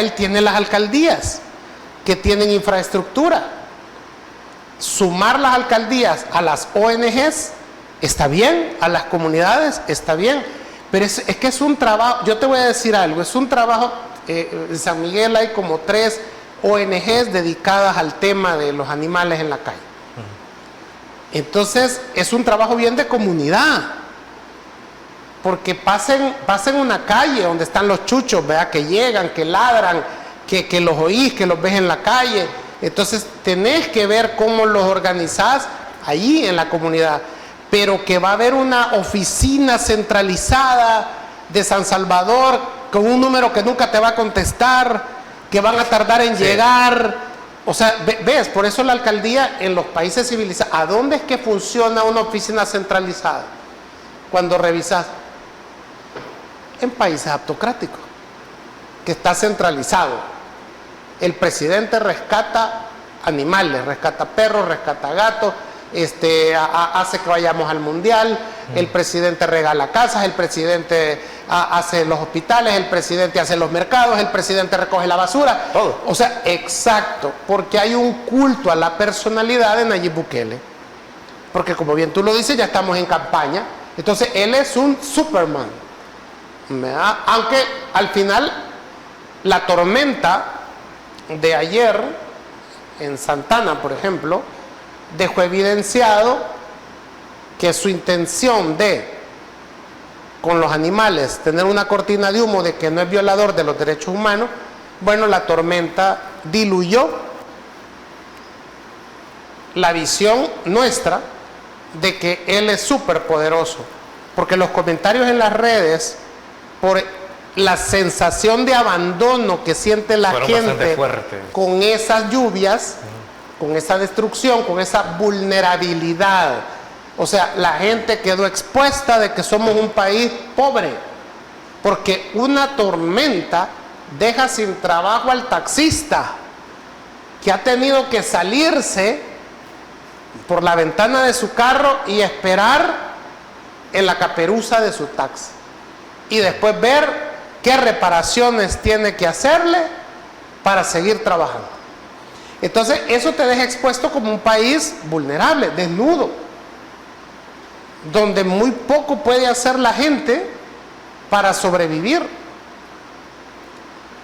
él tiene las alcaldías que tienen infraestructura. Sumar las alcaldías a las ONGs está bien, a las comunidades está bien, pero es que es un trabajo. Yo te voy a decir algo, es un trabajo. En San Miguel hay como 3 ONGs dedicadas al tema de los animales en la calle. Entonces es un trabajo bien de comunidad, porque pasen una calle donde están los chuchos, ¿verdad?, que llegan, que ladran, que los oís, que los ves en la calle. Entonces tenés que ver cómo los organizás allí en la comunidad, pero que va a haber una oficina centralizada de San Salvador con un número que nunca te va a contestar, que van a tardar en llegar. O sea, ves, por eso la alcaldía en los países civilizados, ¿a dónde es que funciona una oficina centralizada? Cuando revisas en países autocráticos, que está centralizado. El presidente rescata animales, rescata perros, rescata gatos, hace que vayamos al mundial, el presidente regala casas, el presidente hace los hospitales, el presidente hace los mercados, el presidente recoge la basura. Todo. O sea, exacto, porque hay un culto a la personalidad de Nayib Bukele. Porque como bien tú lo dices, ya estamos en campaña. Entonces, él es un Superman, ¿verdad? Aunque al final, la tormenta de ayer en Santana, por ejemplo, dejó evidenciado que su intención de, con los animales, tener una cortina de humo de que no es violador de los derechos humanos, bueno, la tormenta diluyó la visión nuestra de que él es súper poderoso, porque los comentarios en las redes, por la sensación de abandono que siente la gente con esas lluvias, con esa destrucción, con esa vulnerabilidad. O sea, la gente quedó expuesta de que somos un país pobre, porque una tormenta deja sin trabajo al taxista, que ha tenido que salirse por la ventana de su carro y esperar en la caperuza de su taxi. Y después ver qué reparaciones tiene que hacerle para seguir trabajando. Entonces, eso te deja expuesto como un país vulnerable, desnudo, donde muy poco puede hacer la gente para sobrevivir.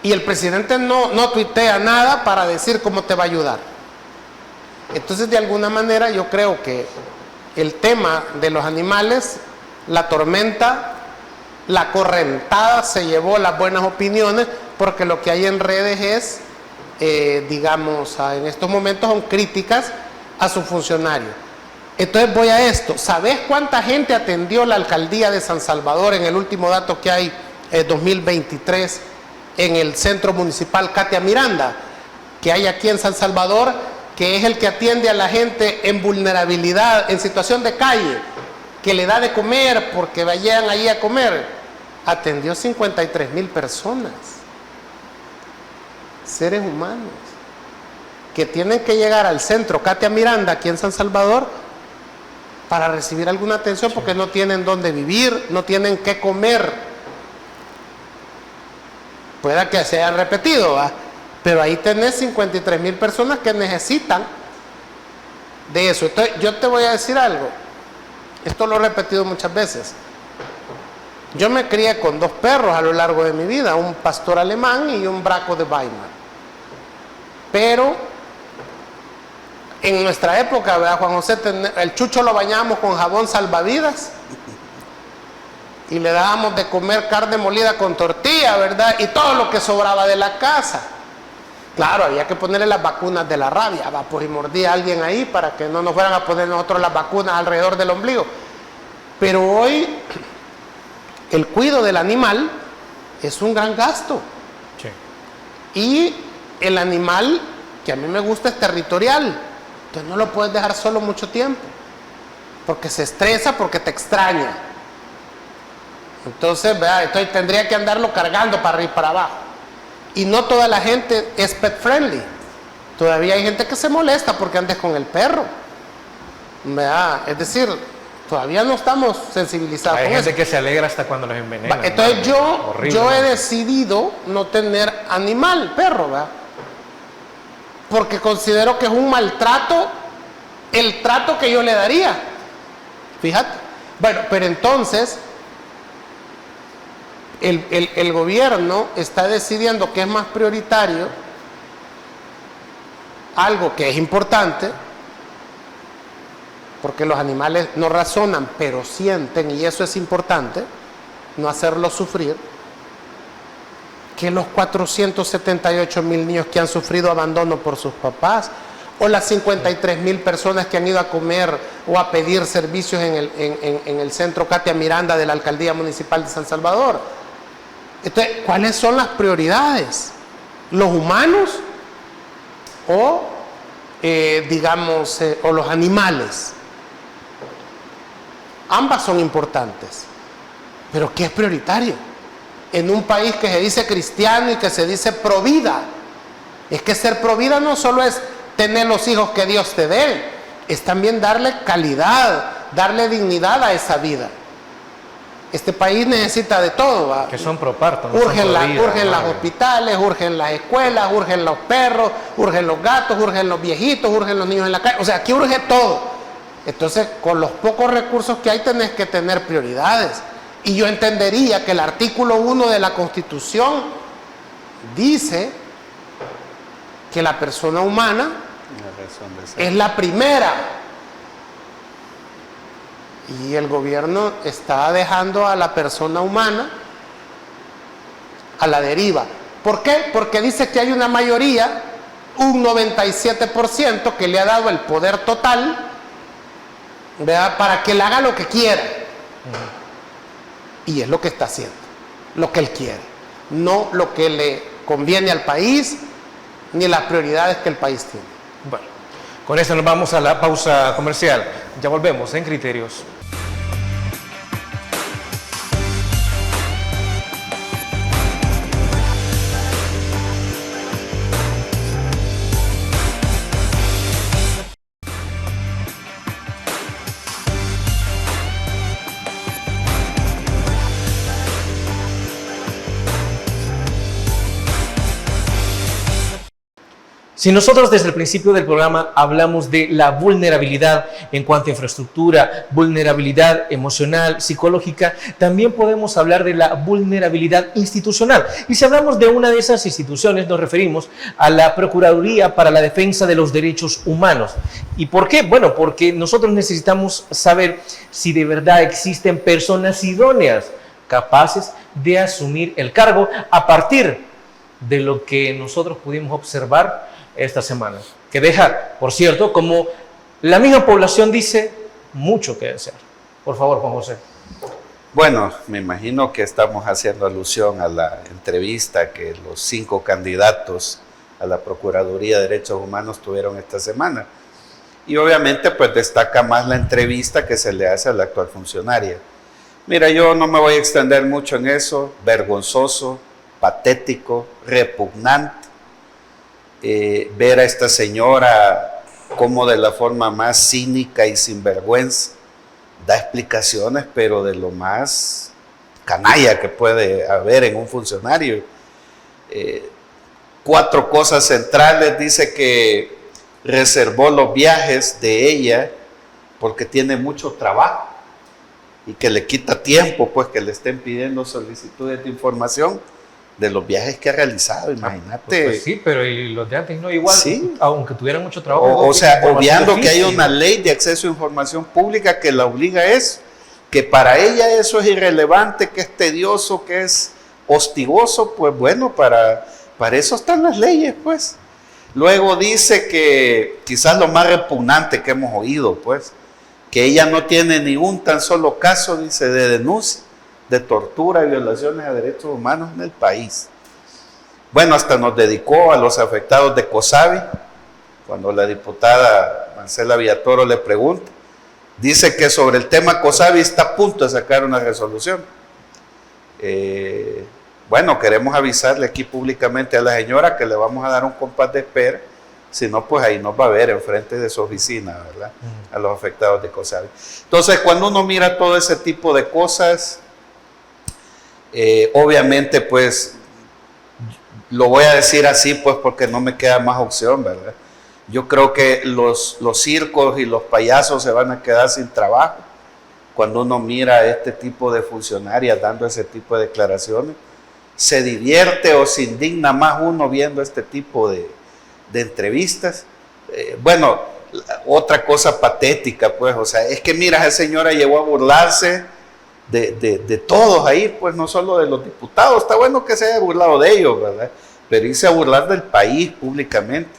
Y el presidente no tuitea nada para decir cómo te va a ayudar. Entonces, de alguna manera, yo creo que el tema de los animales, la tormenta, la correntada se llevó las buenas opiniones, porque lo que hay en redes es, digamos, en estos momentos son críticas a su funcionario. Entonces voy a esto. ¿Sabes cuánta gente atendió la alcaldía de San Salvador en el último dato que hay, 2023, en el centro municipal Katia Miranda, que hay aquí en San Salvador, que es el que atiende a la gente en vulnerabilidad, en situación de calle, que le da de comer porque vayan ahí a comer? Atendió 53,000 personas, seres humanos, que tienen que llegar al centro Katia Miranda, aquí en San Salvador, para recibir alguna atención, porque no tienen dónde vivir, no tienen qué comer. Pueda que se hayan repetido, ¿va? Pero ahí tenés 53,000 personas que necesitan de eso. Entonces, yo te voy a decir algo. Esto lo he repetido muchas veces. Yo me crié con 2 perros a lo largo de mi vida, un pastor alemán y un braco de Weimar. Pero en nuestra época, ¿verdad, Juan José? El chucho lo bañábamos con jabón salvavidas y le dábamos de comer carne molida con tortilla, ¿verdad? Y todo lo que sobraba de la casa. Claro, había que ponerle las vacunas de la rabia, ¿va? Pues y mordía a alguien ahí para que no nos fueran a poner nosotros las vacunas alrededor del ombligo. Pero hoy el cuidado del animal es un gran gasto. Sí. Y el animal, que a mí me gusta, es territorial. Entonces no lo puedes dejar solo mucho tiempo, porque se estresa, porque te extraña. Entonces, ¿verdad? Entonces tendría que andarlo cargando para arriba y para abajo. Y no toda la gente es pet friendly. Todavía hay gente que se molesta porque andes con el perro, ¿verdad? Es decir, todavía no estamos sensibilizados. Hay con gente eso. que se alegra hasta cuando los envenenan. Entonces Horrible, yo he ¿no? decidido no tener animal, perro, ¿verdad? Porque considero que es un maltrato el trato que yo le daría. Fíjate. Bueno, pero entonces el gobierno está decidiendo que es más prioritario algo que es importante, porque los animales no razonan, pero sienten, y eso es importante, no hacerlos sufrir, que los 478,000 niños que han sufrido abandono por sus papás, o las 53,000 personas que han ido a comer o a pedir servicios en el centro Katia Miranda de la Alcaldía Municipal de San Salvador. Entonces, ¿cuáles son las prioridades? ¿Los humanos o, o los animales? Ambas son importantes, pero ¿qué es prioritario? En un país que se dice cristiano y que se dice pro vida. Es que ser pro vida no solo es tener los hijos que Dios te dé, es también darle calidad, darle dignidad a esa vida. Este país necesita de todo, ¿va? Que son pro parto. No urgen son los hospitales, urgen las escuelas, urgen los perros, urgen los gatos, urgen los viejitos, urgen los niños en la calle. O sea, aquí urge todo. Entonces, con los pocos recursos que hay, tenés que tener prioridades. Y yo entendería que el artículo 1 de la Constitución dice que la persona humana es la primera. Y el gobierno está dejando a la persona humana a la deriva. ¿Por qué? Porque dice que hay una mayoría, un 97%, que le ha dado el poder total, ¿verdad?, para que él haga lo que quiera. Y es lo que está haciendo, lo que él quiere, no lo que le conviene al país, ni las prioridades que el país tiene. Bueno, con esto nos vamos a la pausa comercial. Ya volvemos en Criterios. Si nosotros desde el principio del programa hablamos de la vulnerabilidad en cuanto a infraestructura, vulnerabilidad emocional, psicológica, también podemos hablar de la vulnerabilidad institucional. Y si hablamos de una de esas instituciones, nos referimos a la Procuraduría para la Defensa de los Derechos Humanos. ¿Y por qué? Bueno, porque nosotros necesitamos saber si de verdad existen personas idóneas, capaces de asumir el cargo a partir de lo que nosotros pudimos observar esta semana, que deja, por cierto, como la misma población dice, mucho que desear. Por favor, Juan José. Bueno, me imagino que estamos haciendo alusión a la entrevista que los 5 candidatos a la Procuraduría de Derechos Humanos tuvieron esta semana. Y obviamente pues destaca más la entrevista que se le hace a la actual funcionaria. Mira, yo no me voy a extender mucho en eso, vergonzoso, patético, repugnante. Ver a esta señora como de la forma más cínica y sinvergüenza da explicaciones, pero de lo más canalla que puede haber en un funcionario. 4 cosas centrales. Dice que reservó los viajes de ella porque tiene mucho trabajo y que le quita tiempo, pues que le estén pidiendo solicitudes de información de los viajes que ha realizado, imagínate. Pues sí, pero y los de antes no igual, sí, aunque tuvieran mucho trabajo. O sea, obviando que hay una ley de acceso a información pública que la obliga a eso, que para ella eso es irrelevante, que es tedioso, que es hostigoso, pues bueno, para eso están las leyes, pues. Luego dice que quizás lo más repugnante que hemos oído, pues, que ella no tiene ni un tan solo caso, dice, de denuncia de tortura y violaciones a derechos humanos en el país. Bueno, hasta nos dedicó a los afectados de COSAVI, cuando la diputada Marcela Villatoro le pregunta, dice que sobre el tema COSAVI está a punto de sacar una resolución. Bueno, queremos avisarle aquí públicamente a la señora que le vamos a dar un compás de espera, si no, pues ahí nos va a ver enfrente de su oficina, ¿verdad? A los afectados de COSAVI. Entonces, cuando uno mira todo ese tipo de cosas, obviamente, pues, lo voy a decir así, pues, porque no me queda más opción, ¿verdad? Yo creo que los circos y los payasos se van a quedar sin trabajo cuando uno mira a este tipo de funcionarias dando ese tipo de declaraciones. Se divierte o se indigna más uno viendo este tipo de entrevistas. Bueno, otra cosa patética, pues, o sea, es que mira, esa señora llegó a burlarse de todos ahí, pues no solo de los diputados. Está bueno que se haya burlado de ellos, ¿verdad? Pero irse a burlar del país públicamente.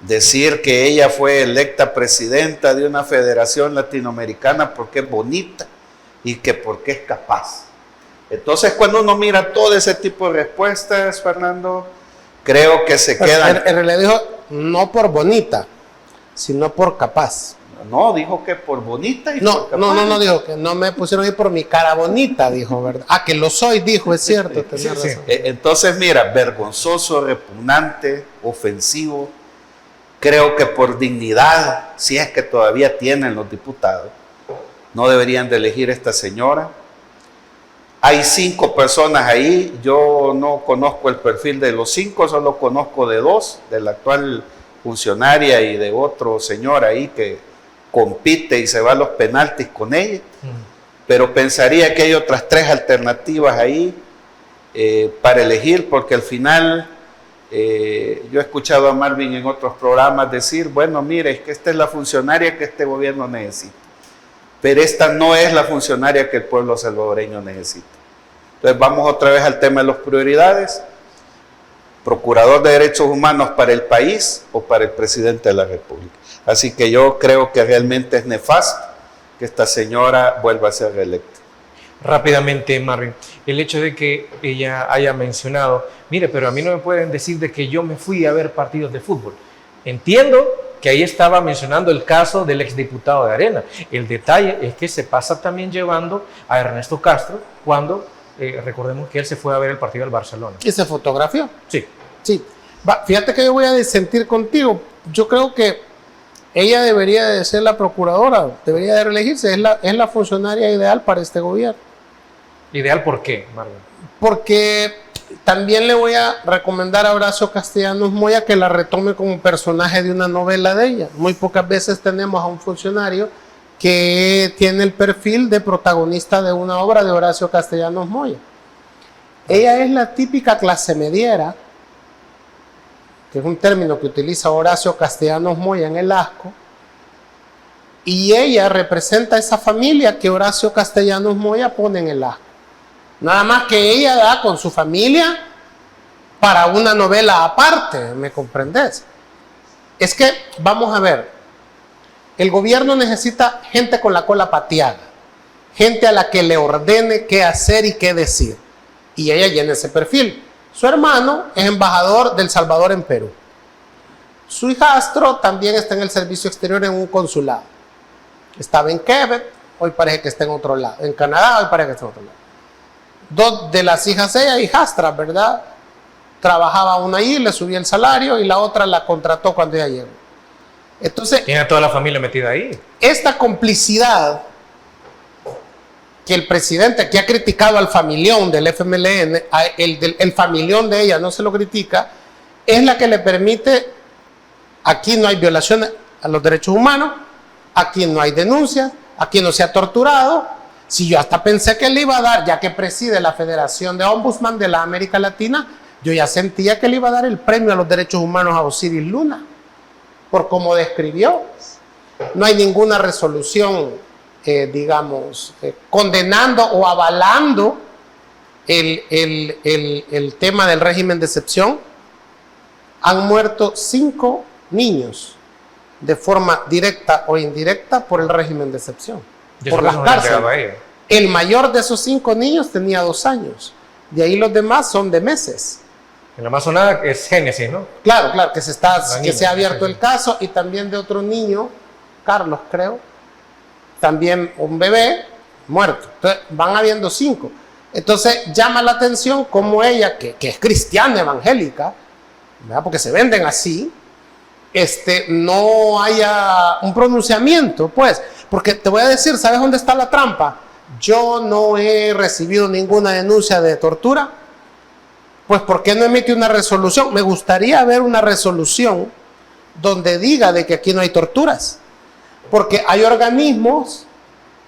Decir que ella fue electa presidenta de una federación latinoamericana porque es bonita y que porque es capaz. Entonces, cuando uno mira todo ese tipo de respuestas, Fernando, creo que se quedan... En realidad dijo, no por bonita, sino por capaz. No, dijo que por bonita y por capaz. No, dijo que no me pusieron ahí por mi cara bonita, dijo, ¿verdad? Ah, que lo soy, dijo, es cierto, tenía razón. Sí. Entonces, mira, vergonzoso, repugnante, ofensivo. Creo que por dignidad, si es que todavía tienen los diputados, no deberían de elegir a esta señora. Hay 5 personas ahí, yo no conozco el perfil de los 5, solo conozco de 2, de la actual funcionaria y de otro señor ahí que compite y se va a los penaltis con ella, pero pensaría que hay otras 3 alternativas ahí para elegir, porque al final yo he escuchado a Marvin en otros programas decir, bueno, mire, es que esta es la funcionaria que este gobierno necesita, pero esta no es la funcionaria que el pueblo salvadoreño necesita. Entonces vamos otra vez al tema de las prioridades. Procurador de Derechos Humanos para el país o para el presidente de la República. Así que yo creo que realmente es nefasto que esta señora vuelva a ser reelecta. Rápidamente, Marvin, el hecho de que ella haya mencionado, mire, pero a mí no me pueden decir de que yo me fui a ver partidos de fútbol. Entiendo que ahí estaba mencionando el caso del exdiputado de Arena. El detalle es que se pasa también llevando a Ernesto Castro cuando, recordemos que él se fue a ver el partido del Barcelona. ¿Y se fotografió? Sí. Sí. Fíjate que yo voy a disentir contigo. Yo creo que ella debería de ser la procuradora, debería de reelegirse, es la funcionaria ideal para este gobierno. ¿Ideal por qué, Marvin? porque también le voy a recomendar a Horacio Castellanos Moya que la retome como personaje de una novela de ella. Muy pocas veces tenemos a un funcionario que tiene el perfil de protagonista de una obra de Horacio Castellanos Moya. Ella es la típica clase mediera, que es un término que utiliza Horacio Castellanos Moya en el Asco, y ella representa esa familia que Horacio Castellanos Moya pone en el Asco. Nada más que ella da con su familia para una novela aparte, ¿me comprendes? Es que, vamos a ver, el gobierno necesita gente con la cola pateada, gente a la que le ordene qué hacer y qué decir. Y ella llena ese perfil. Su hermano es embajador del Salvador en Perú. Su hijastro también está en el servicio exterior en un consulado. Estaba en Quebec, hoy parece que está en otro lado. En Canadá, hoy parece que está en otro lado. Dos de las hijas de ella, hijastras, ¿verdad? Trabajaba una ahí, le subía el salario y la otra la contrató cuando ella llegó. Entonces, tiene a toda la familia metida ahí. Esta complicidad que el presidente, que ha criticado al familión del FMLN, el familión de ella no se lo critica, es la que le permite, aquí no hay violaciones a los derechos humanos, aquí no hay denuncias, aquí no se ha torturado. Si yo hasta pensé que le iba a dar, ya que preside la Federación de Ombudsman de la América Latina, yo ya sentía que le iba a dar el premio a los derechos humanos a Osiris Luna, por cómo describió. No hay ninguna resolución, condenando o avalando el tema del régimen de excepción. Han muerto 5 niños de forma directa o indirecta por el régimen de excepción, por las cárceles. El mayor de esos 5 niños tenía 2 años, de ahí los demás son de meses. En la Amazonía es Génesis, ¿no? Claro, que se ha abierto el caso, y también de otro niño, Carlos creo, también un bebé muerto. Entonces van habiendo 5. Entonces llama la atención cómo ella, que es cristiana evangélica, ¿verdad? Porque se venden así, no haya un pronunciamiento, pues. Porque te voy a decir, ¿sabes dónde está la trampa? Yo no he recibido ninguna denuncia de tortura. Pues ¿por qué no emite una resolución? Me gustaría ver una resolución donde diga de que aquí no hay torturas. Porque hay organismos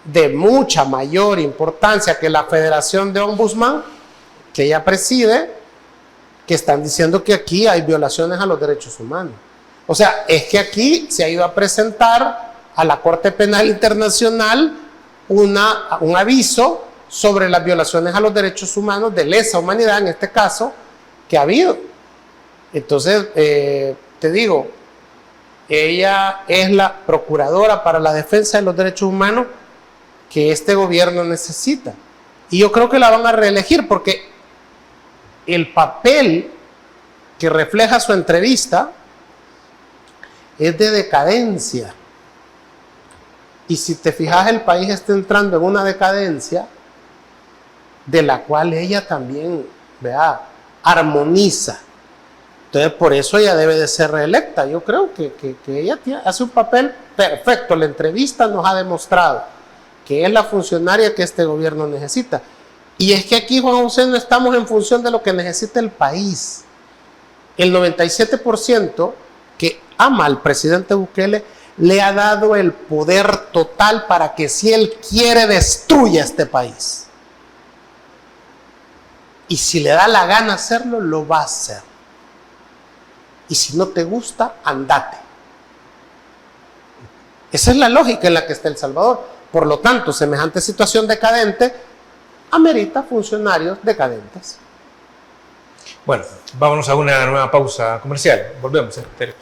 de mucha mayor importancia que la Federación de Ombudsman, que ella preside, que están diciendo que aquí hay violaciones a los derechos humanos. O sea, es que aquí se ha ido a presentar a la Corte Penal Internacional un aviso sobre las violaciones a los derechos humanos de lesa humanidad, en este caso, que ha habido. Entonces, te digo, ella es la procuradora para la defensa de los derechos humanos que este gobierno necesita. Y yo creo que la van a reelegir porque el papel que refleja su entrevista es de decadencia. Y si te fijas, el país está entrando en una decadencia de la cual ella también, vea, armoniza. Entonces, por eso ella debe de ser reelecta. Yo creo que ella hace un papel perfecto. La entrevista nos ha demostrado que es la funcionaria que este gobierno necesita. Y es que aquí, Juan José, no estamos en función de lo que necesita el país. El 97% que ama al presidente Bukele le ha dado el poder total para que, si él quiere, destruya este país. Y si le da la gana hacerlo, lo va a hacer. Y si no te gusta, andate. Esa es la lógica en la que está El Salvador. Por lo tanto, semejante situación decadente amerita funcionarios decadentes. Bueno, vámonos a una nueva pausa comercial. Volvemos en Criterios.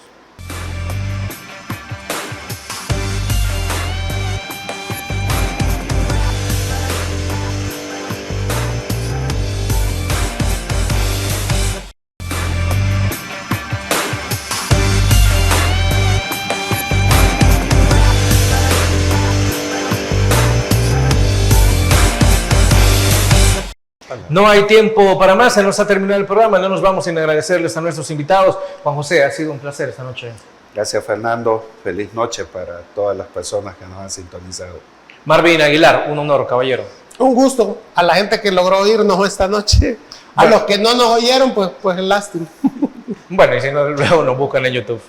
No hay tiempo para más, se nos ha terminado el programa, no nos vamos sin agradecerles a nuestros invitados. Juan José, ha sido un placer esta noche. Gracias, Fernando. Feliz noche para todas las personas que nos han sintonizado. Marvin Aguilar, un honor, caballero. Un gusto a la gente que logró oírnos esta noche. A los que no nos oyeron, pues lástima. Bueno, y si no, luego nos buscan en YouTube.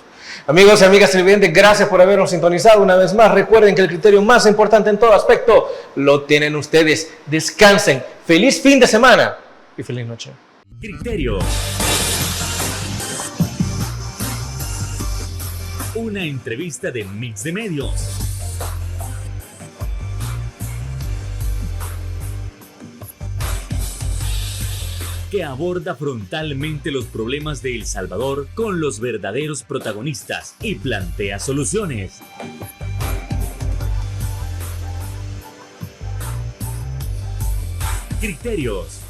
Amigos y amigas televidentes, gracias por habernos sintonizado una vez más. Recuerden que el criterio más importante en todo aspecto lo tienen ustedes. Descansen. Feliz fin de semana y feliz noche. Criterio. Una entrevista de Mix de Medios. Que aborda frontalmente los problemas de El Salvador con los verdaderos protagonistas y plantea soluciones. Criterios.